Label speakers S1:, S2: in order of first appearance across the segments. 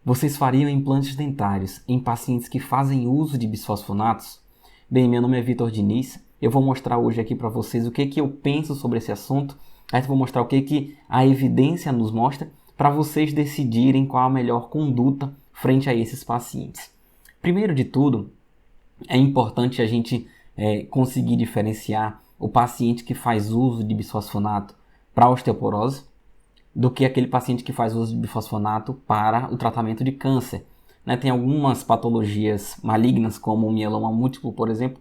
S1: Vocês fariam implantes dentários em pacientes que fazem uso de bisfosfonatos? Bem, meu nome é Vitor Diniz. Eu vou mostrar hoje aqui para vocês o que eu penso sobre esse assunto. Aí eu vou mostrar o que a evidência nos mostra para vocês decidirem qual a melhor conduta frente a esses pacientes. Primeiro de tudo, é importante a gente conseguir diferenciar o paciente que faz uso de bisfosfonato para osteoporose do que aquele paciente que faz uso de bifosfonato para o tratamento de câncer. Tem algumas patologias malignas, como o mieloma múltiplo, por exemplo,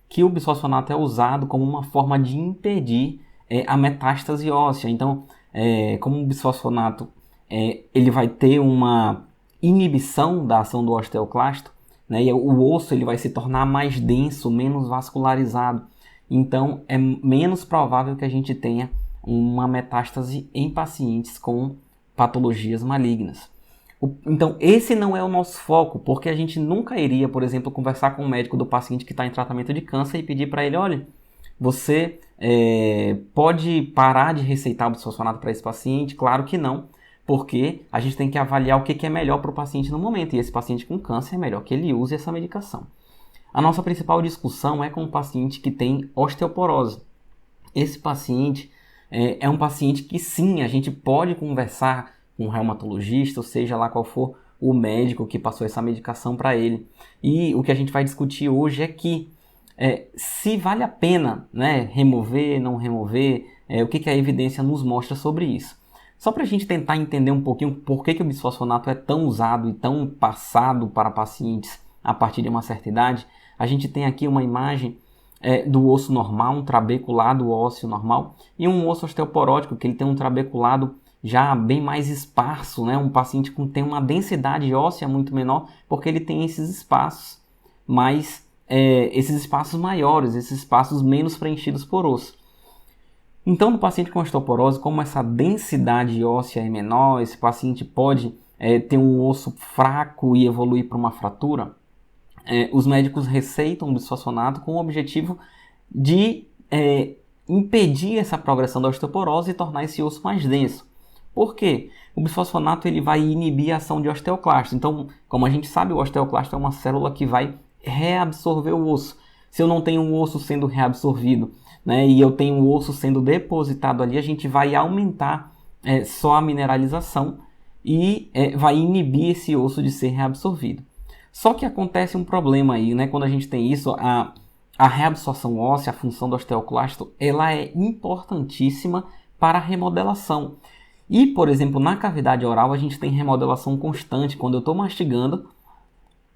S1: que o bisfosfonato é usado como uma forma de impedir a metástase óssea. Então, como o bisfosfonato ele vai ter uma inibição da ação do osteoclasto, e o osso ele vai se tornar mais denso, menos vascularizado. Então, é menos provável que a gente tenha uma metástase em pacientes com patologias malignas. Então, esse não é o nosso foco, porque a gente nunca iria, por exemplo, conversar com o médico do paciente que está em tratamento de câncer e pedir para ele, olha, você pode parar de receitar o bisfosfonato para esse paciente? Claro que não, porque a gente tem que avaliar o que é melhor para o paciente no momento, e esse paciente com câncer é melhor que ele use essa medicação. A nossa principal discussão é com o paciente que tem osteoporose. Esse paciente é um paciente que sim, a gente pode conversar com um reumatologista, ou seja lá qual for o médico que passou essa medicação para ele. E o que a gente vai discutir hoje é que se vale a pena remover, não remover, o que a evidência nos mostra sobre isso. Só para a gente tentar entender um pouquinho por que o bisfosfonato é tão usado e tão passado para pacientes a partir de uma certa idade, a gente tem aqui uma imagem do osso normal, um trabeculado ósseo normal, e um osso osteoporótico, que ele tem um trabeculado já bem mais esparso, um paciente que tem uma densidade óssea muito menor, porque ele tem esses espaços maiores, esses espaços menos preenchidos por osso. Então, no paciente com osteoporose, como essa densidade óssea é menor, esse paciente pode ter um osso fraco e evoluir para uma fratura, os médicos receitam o bisfosfonato com o objetivo de impedir essa progressão da osteoporose e tornar esse osso mais denso. Por quê? O bisfosfonato ele vai inibir a ação de osteoclasto. Então, como a gente sabe, o osteoclasto é uma célula que vai reabsorver o osso. Se eu não tenho um osso sendo reabsorvido, e eu tenho um osso sendo depositado ali, a gente vai aumentar só a mineralização e vai inibir esse osso de ser reabsorvido. Só que acontece um problema aí, quando a gente tem isso, a reabsorção óssea, a função do osteoclasto, ela é importantíssima para a remodelação. E, por exemplo, na cavidade oral a gente tem remodelação constante. Quando eu estou mastigando,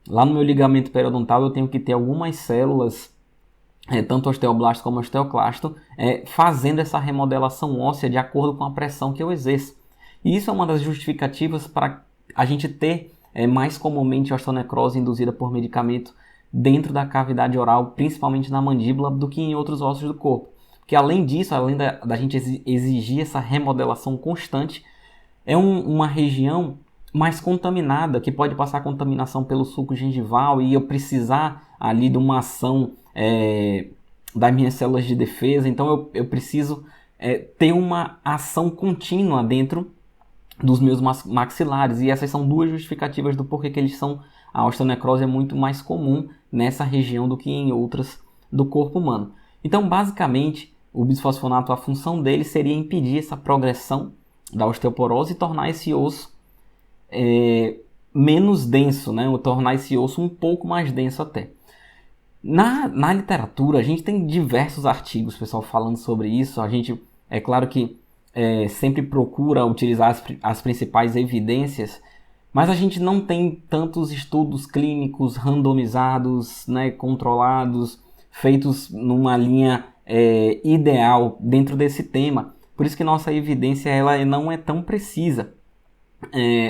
S1: lá no meu ligamento periodontal eu tenho que ter algumas células, tanto osteoblasto como osteoclasto, fazendo essa remodelação óssea de acordo com a pressão que eu exerço. E isso é uma das justificativas para a gente ter mais comumente osteonecrose induzida por medicamento dentro da cavidade oral, principalmente na mandíbula, do que em outros ossos do corpo. Porque além disso, além da gente exigir essa remodelação constante, é uma região mais contaminada, que pode passar contaminação pelo sulco gengival e eu precisar ali de uma ação das minhas células de defesa. Então eu preciso ter uma ação contínua dentro dos meus maxilares, e essas são duas justificativas do porquê que a osteonecrose é muito mais comum nessa região do que em outras do corpo humano. Então, basicamente, o bisfosfonato, a função dele seria impedir essa progressão da osteoporose e tornar esse osso menos denso, ou tornar esse osso um pouco mais denso até. Na literatura, a gente tem diversos artigos, pessoal, falando sobre isso. A gente, é claro que sempre procura utilizar as principais evidências, mas a gente não tem tantos estudos clínicos randomizados, controlados, feitos numa linha ideal dentro desse tema. Por isso que nossa evidência ela não é tão precisa.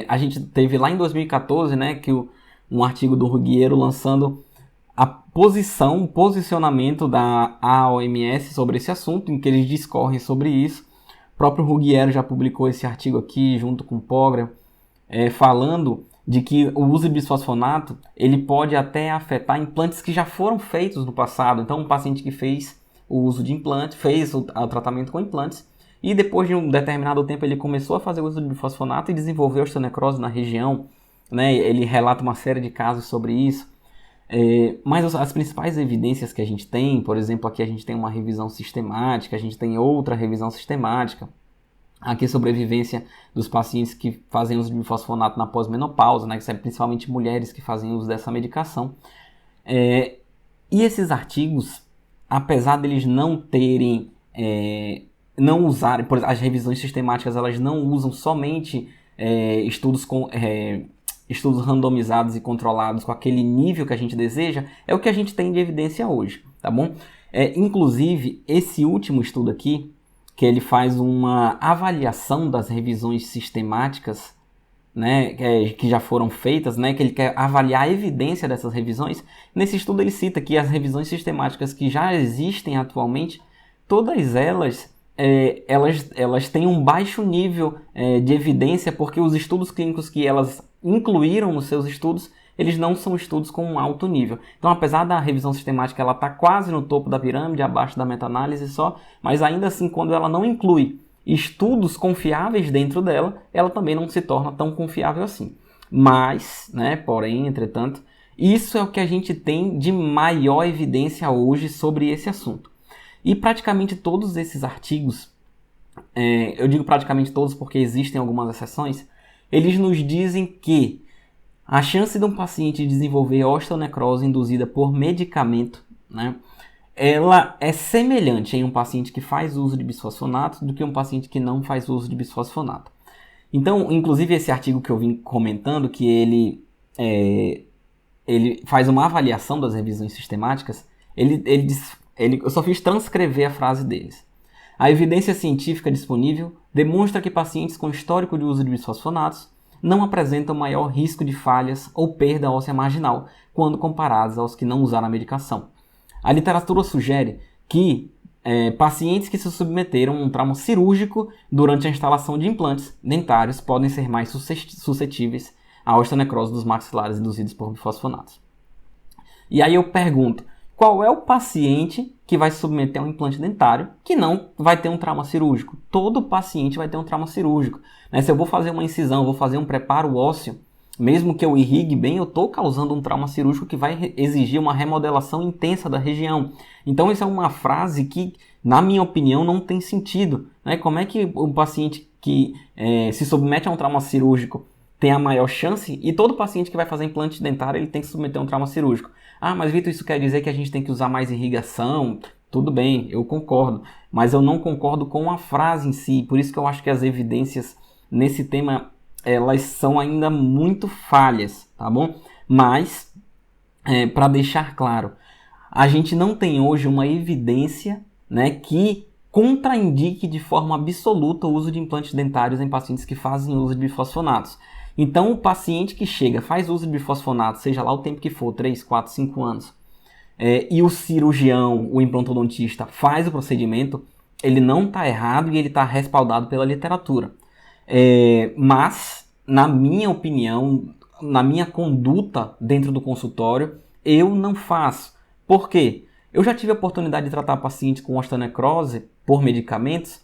S1: A gente teve lá em 2014, um artigo do Ruggiero lançando o posicionamento da OMS sobre esse assunto, em que eles discorrem sobre isso. O próprio Ruggiero já publicou esse artigo aqui junto com o Pogra, falando de que o uso de bisfosfonato ele pode até afetar implantes que já foram feitos no passado. Então, um paciente que fez o uso de implante, fez o tratamento com implantes, e depois de um determinado tempo ele começou a fazer o uso de bisfosfonato e desenvolveu osteonecrose na região né? Ele relata uma série de casos sobre isso. Mas as principais evidências que a gente tem, por exemplo, aqui a gente tem uma revisão sistemática, a gente tem outra revisão sistemática, aqui sobrevivência dos pacientes que fazem uso de bifosfonato na pós-menopausa, né, que são principalmente mulheres que fazem uso dessa medicação. E esses artigos, apesar deles não terem, não usarem, por exemplo, as revisões sistemáticas, elas não usam somente estudos randomizados e controlados com aquele nível que a gente deseja, é o que a gente tem de evidência hoje, tá bom? Inclusive, esse último estudo aqui, que ele faz uma avaliação das revisões sistemáticas, né, que já foram feitas, né, que ele quer avaliar a evidência dessas revisões. Nesse estudo ele cita que as revisões sistemáticas que já existem atualmente, todas elas têm um baixo nível de evidência, porque os estudos clínicos que elas incluíram nos seus estudos, eles não são estudos com um alto nível. Então, apesar da revisão sistemática ela estar quase no topo da pirâmide, abaixo da meta-análise só, mas ainda assim, quando ela não inclui estudos confiáveis dentro dela, ela também não se torna tão confiável assim. Mas, né, porém, entretanto, isso é o que a gente tem de maior evidência hoje sobre esse assunto. E praticamente todos esses artigos, eu digo praticamente todos porque existem algumas exceções, eles nos dizem que a chance de um paciente desenvolver osteonecrose induzida por medicamento, né, ela é semelhante em um paciente que faz uso de bisfosfonato do que um paciente que não faz uso de bisfosfonato. Então, inclusive esse artigo que eu vim comentando, que ele faz uma avaliação das revisões sistemáticas, eu só fiz transcrever a frase deles. A evidência científica disponível demonstra que pacientes com histórico de uso de bisfosfonatos não apresentam maior risco de falhas ou perda óssea marginal quando comparados aos que não usaram a medicação. A literatura sugere que pacientes que se submeteram a um trauma cirúrgico durante a instalação de implantes dentários podem ser mais suscetíveis à osteonecrose dos maxilares induzidos por bifosfonatos. E aí eu pergunto, qual é o paciente que vai se submeter a um implante dentário que não vai ter um trauma cirúrgico? Todo paciente vai ter um trauma cirúrgico. Né? Se eu vou fazer uma incisão, vou fazer um preparo ósseo, mesmo que eu irrigue bem, eu estou causando um trauma cirúrgico que vai exigir uma remodelação intensa da região. Então, isso é uma frase que, na minha opinião, não tem sentido. Né? Como é que o paciente que se submete a um trauma cirúrgico tem a maior chance e todo paciente que vai fazer implante dentário ele tem que se submeter a um trauma cirúrgico? Ah, mas Vitor, isso quer dizer que a gente tem que usar mais irrigação? Tudo bem, eu concordo. Mas eu não concordo com a frase em si. Por isso que eu acho que as evidências nesse tema elas são ainda muito falhas, tá bom? Mas, para deixar claro, a gente não tem hoje uma evidência, né, que contraindique de forma absoluta o uso de implantes dentários em pacientes que fazem uso de bifosfonatos. Então, o paciente que chega, faz uso de bifosfonato, seja lá o tempo que for, 3, 4, 5 anos, e o cirurgião, o implantodontista, faz o procedimento, ele não está errado e ele está respaldado pela literatura. Mas, na minha opinião, na minha conduta dentro do consultório, eu não faço. Por quê? Eu já tive a oportunidade de tratar pacientes com osteonecrose por medicamentos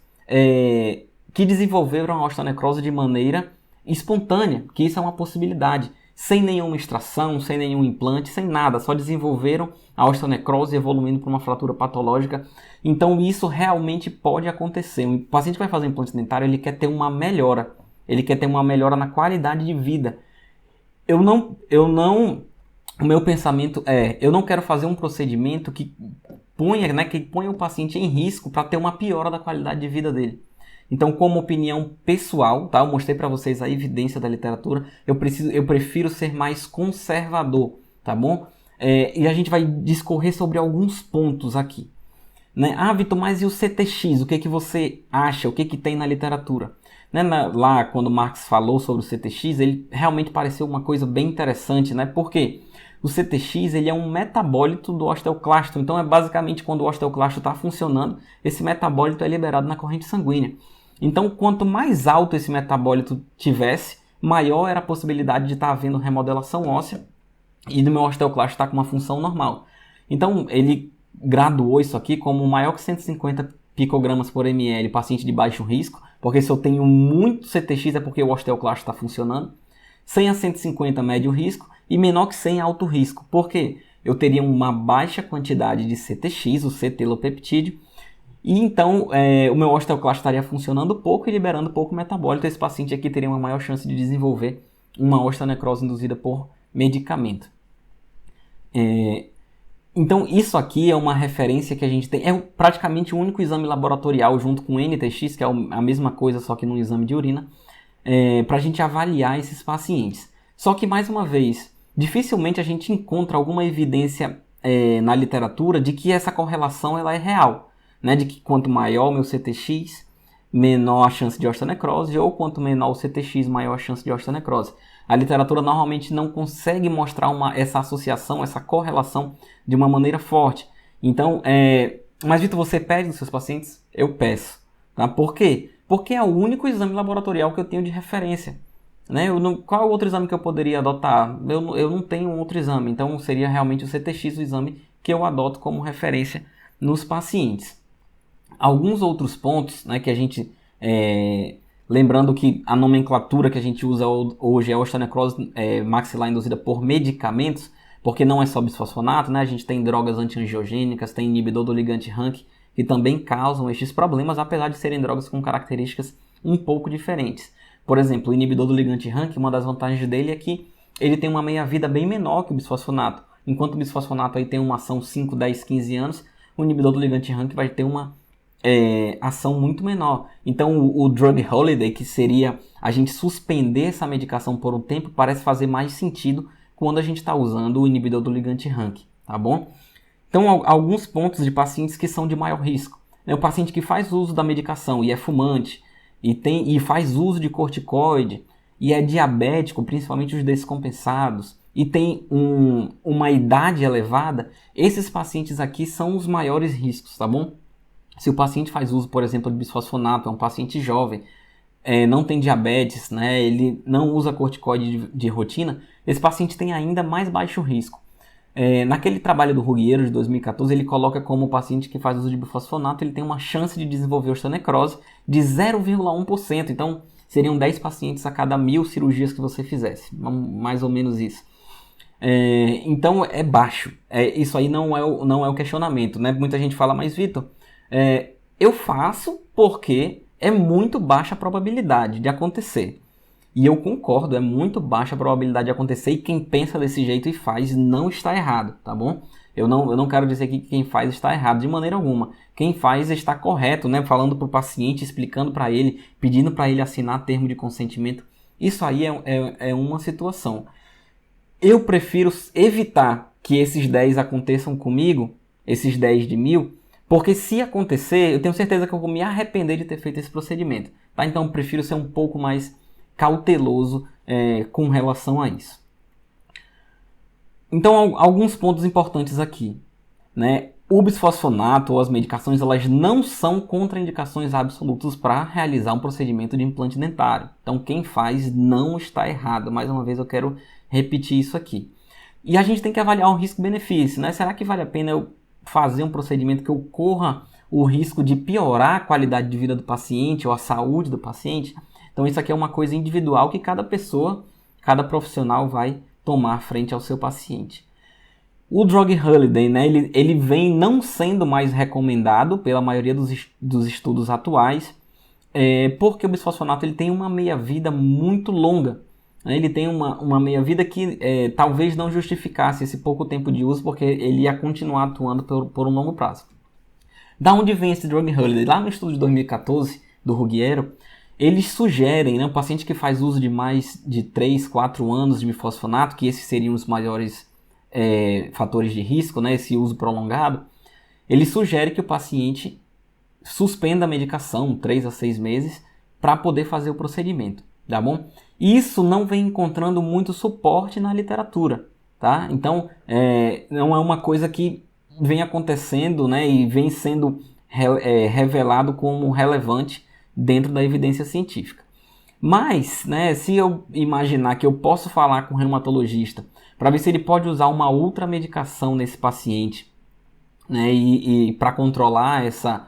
S1: que desenvolveram a osteonecrose de maneira espontânea, que isso é uma possibilidade, sem nenhuma extração, sem nenhum implante, sem nada, só desenvolveram a osteonecrose evoluindo para uma fratura patológica. Então isso realmente pode acontecer. O paciente que vai fazer um implante dentário, ele quer ter uma melhora, na qualidade de vida. O meu pensamento eu não quero fazer um procedimento que ponha o paciente em risco para ter uma piora da qualidade de vida dele. Então, como opinião pessoal, tá? Eu mostrei para vocês a evidência da literatura, eu prefiro ser mais conservador, tá bom? E a gente vai discorrer sobre alguns pontos aqui. Né? Ah, Vitor, mas e o CTX? O que você acha? O que tem na literatura? Né? Lá, quando Marx falou sobre o CTX, ele realmente pareceu uma coisa bem interessante, né? Porque o CTX ele é um metabólito do osteoclasto. Então, é basicamente quando o osteoclasto está funcionando, esse metabólito é liberado na corrente sanguínea. Então, quanto mais alto esse metabólito tivesse, maior era a possibilidade de estar havendo remodelação óssea e do meu osteoclasto estar com uma função normal. Então, ele graduou isso aqui como maior que 150 picogramas por ml, paciente de baixo risco, porque se eu tenho muito CTX é porque o osteoclasto está funcionando. 100 a 150 médio risco e menor que 100 alto risco. Por quê? Eu teria uma baixa quantidade de CTX, o cetelopeptídeo, e então o meu osteoclasto estaria funcionando pouco e liberando pouco metabólito. Esse paciente aqui teria uma maior chance de desenvolver uma osteonecrose induzida por medicamento. Então isso aqui é uma referência que a gente tem, é praticamente o único exame laboratorial junto com o NTX, que é a mesma coisa só que num exame de urina, para a gente avaliar esses pacientes. Só que, mais uma vez, dificilmente a gente encontra alguma evidência na literatura de que essa correlação ela é real, né? De que quanto maior o meu CTX, menor a chance de osteonecrose, ou quanto menor o CTX, maior a chance de osteonecrose. A literatura normalmente não consegue mostrar essa associação, essa correlação de uma maneira forte. Então, mas Vitor, você pede dos seus pacientes? Eu peço. Tá? Por quê? Porque é o único exame laboratorial que eu tenho de referência. Né? Qual é o outro exame que eu poderia adotar? Eu não tenho um outro exame, então seria realmente o CTX o exame que eu adoto como referência nos pacientes. Alguns outros pontos, né, que a gente... lembrando que a nomenclatura que a gente usa hoje é osteonecrose maxilar induzida por medicamentos, porque não é só bisfosfonato, né? A gente tem drogas antiangiogênicas, tem inibidor do ligante RANK, que também causam estes problemas, apesar de serem drogas com características um pouco diferentes. Por exemplo, o inibidor do ligante RANK, uma das vantagens dele é que ele tem uma meia-vida bem menor que o bisfosfonato. Enquanto o bisfosfonato aí tem uma ação 5, 10, 15 anos, o inibidor do ligante RANK vai ter uma ação muito menor. Então o drug holiday, que seria a gente suspender essa medicação por um tempo, parece fazer mais sentido quando a gente está usando o inibidor do ligante RANK, tá bom? Então alguns pontos de pacientes que são de maior risco. O paciente que faz uso da medicação e é fumante, e faz uso de corticoide, e é diabético, principalmente os descompensados, e tem uma idade elevada, esses pacientes aqui são os maiores riscos, tá bom? Se o paciente faz uso, por exemplo, de bisfosfonato, é um paciente jovem, não tem diabetes, né, ele não usa corticoide de rotina, esse paciente tem ainda mais baixo risco. Naquele trabalho do Ruggiero de 2014, ele coloca como o paciente que faz uso de bifosfonato, ele tem uma chance de desenvolver osteonecrose de 0,1%. Então, seriam 10 pacientes a cada 1000 cirurgias que você fizesse. Mais ou menos isso. Então, é baixo. Isso aí não é o questionamento, né? Muita gente fala, mas Vitor, eu faço porque é muito baixa a probabilidade de acontecer. E eu concordo, é muito baixa a probabilidade de acontecer, e quem pensa desse jeito e faz não está errado, tá bom? Eu não quero dizer que quem faz está errado de maneira alguma. Quem faz está correto, né? Falando para o paciente, explicando para ele, pedindo para ele assinar termo de consentimento. Isso aí é uma situação. Eu prefiro evitar que esses 10 aconteçam comigo, esses 10 de 1000, porque se acontecer, eu tenho certeza que eu vou me arrepender de ter feito esse procedimento, tá? Então eu prefiro ser um pouco mais cauteloso com relação a isso. Então, alguns pontos importantes aqui, né? O bisfosfonato ou as medicações, elas não são contraindicações absolutas para realizar um procedimento de implante dentário. Então, quem faz não está errado. Mais uma vez, eu quero repetir isso aqui. E a gente tem que avaliar o risco-benefício, né? Será que vale a pena eu fazer um procedimento que eu corra o risco de piorar a qualidade de vida do paciente ou a saúde do paciente? Então isso aqui é uma coisa individual que cada pessoa, cada profissional vai tomar frente ao seu paciente. O drug holiday, né, ele vem não sendo mais recomendado pela maioria dos estudos atuais, porque o bisfosfonato ele tem uma meia-vida muito longa. Né? Ele tem uma meia-vida que talvez não justificasse esse pouco tempo de uso, porque ele ia continuar atuando por um longo prazo. Da onde vem esse drug holiday? Lá no estudo de 2014 do Ruggiero, eles sugerem, né, um paciente que faz uso de mais de 3, 4 anos de bifosfonato, que esses seriam os maiores fatores de risco, né, esse uso prolongado, ele sugere que o paciente suspenda a medicação 3 a 6 meses para poder fazer o procedimento, tá bom? Isso não vem encontrando muito suporte na literatura, tá? Então, não é uma coisa que vem acontecendo, né, e vem sendo revelado como relevante dentro da evidência científica. Mas, né, se eu imaginar que eu posso falar com o reumatologista para ver se ele pode usar uma outra medicação nesse paciente, né, e para controlar essa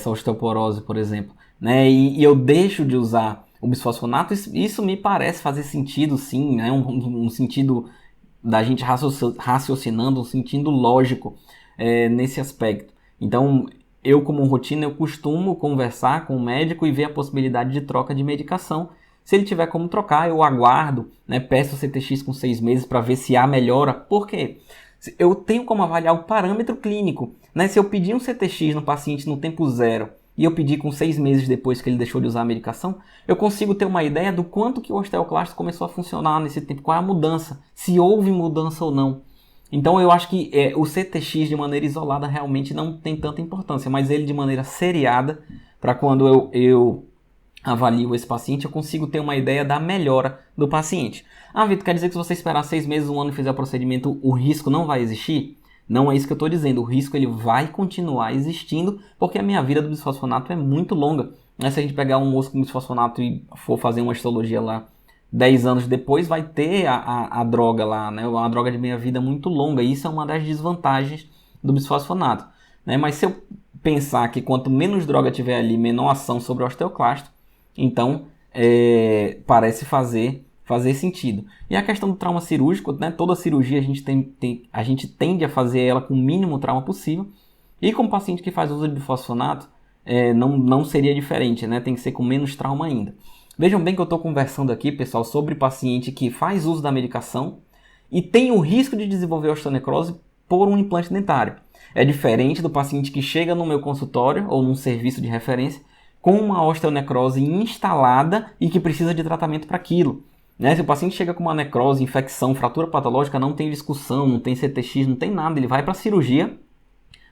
S1: osteoporose, por exemplo, né, e eu deixo de usar o bisfosfonato, isso me parece fazer sentido sim, né? Um sentido da gente raciocinando, um sentido lógico nesse aspecto. Então, eu como rotina, eu costumo conversar com o médico e ver a possibilidade de troca de medicação. Se ele tiver como trocar, eu aguardo, né? Peço o CTX com 6 meses para ver se há melhora. Por quê? Eu tenho como avaliar o parâmetro clínico, né? Se eu pedir um CTX no paciente no tempo zero e eu pedir com 6 meses depois que ele deixou de usar a medicação, eu consigo ter uma ideia do quanto que o osteoclasto começou a funcionar nesse tempo, qual é a mudança, se houve mudança ou não. Então eu acho que o CTX de maneira isolada realmente não tem tanta importância, mas ele de maneira seriada, para quando eu avalio esse paciente, eu consigo ter uma ideia da melhora do paciente. Ah, Vitor, quer dizer que se você esperar 6 meses, um ano e fizer o procedimento, o risco não vai existir? Não é isso que eu estou dizendo. O risco ele vai continuar existindo porque a minha vida do bisfosfonato é muito longa. Se a gente pegar um moço com bisfosfonato e for fazer uma histologia lá 10 anos depois, vai ter a droga lá, né? Uma droga de meia-vida muito longa. E isso é uma das desvantagens do bisfosfonato, né? Mas se eu pensar que quanto menos droga tiver ali, menor ação sobre o osteoclasto, então parece fazer sentido. E a questão do trauma cirúrgico, né? Toda cirurgia a gente tende a fazer ela com o mínimo trauma possível. E com o paciente que faz uso de bifosfonato, não seria diferente, né? Tem que ser com menos trauma ainda. Vejam bem que eu estou conversando aqui, pessoal, sobre paciente que faz uso da medicação e tem o risco de desenvolver osteonecrose por um implante dentário. É diferente do paciente que chega no meu consultório ou num serviço de referência com uma osteonecrose instalada e que precisa de tratamento para aquilo. Né? Se o paciente chega com uma necrose, infecção, fratura patológica, não tem discussão, não tem CTX, não tem nada. Ele vai para a cirurgia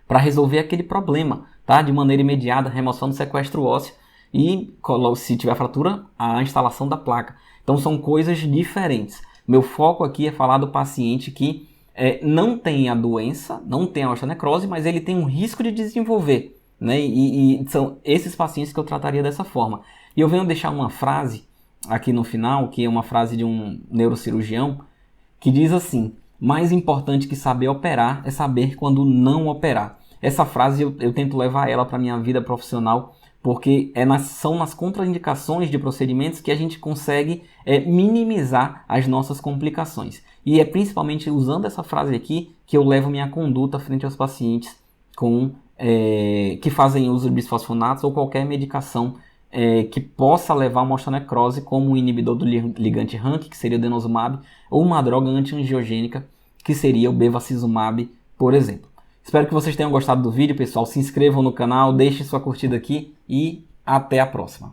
S1: para resolver aquele problema, tá? De maneira imediata, remoção do sequestro ósseo e, se tiver fratura, a instalação da placa. Então são coisas diferentes. Meu foco aqui é falar do paciente que não tem a doença, não tem a osteonecrose, mas ele tem um risco de desenvolver. Né? E são esses pacientes que eu trataria dessa forma. E eu venho deixar uma frase aqui no final, que é uma frase de um neurocirurgião, que diz assim: mais importante que saber operar é saber quando não operar. Essa frase eu tento levar ela para a minha vida profissional, porque são nas contraindicações de procedimentos que a gente consegue minimizar as nossas complicações. E é principalmente usando essa frase aqui que eu levo minha conduta frente aos pacientes que fazem uso de bisfosfonatos ou qualquer medicação que possa levar a uma osteonecrose, como o inibidor do ligante RANKI, que seria o denosumab, ou uma droga antiangiogênica, que seria o bevacizumab, por exemplo. Espero que vocês tenham gostado do vídeo, pessoal. Se inscrevam no canal, deixem sua curtida aqui e até a próxima.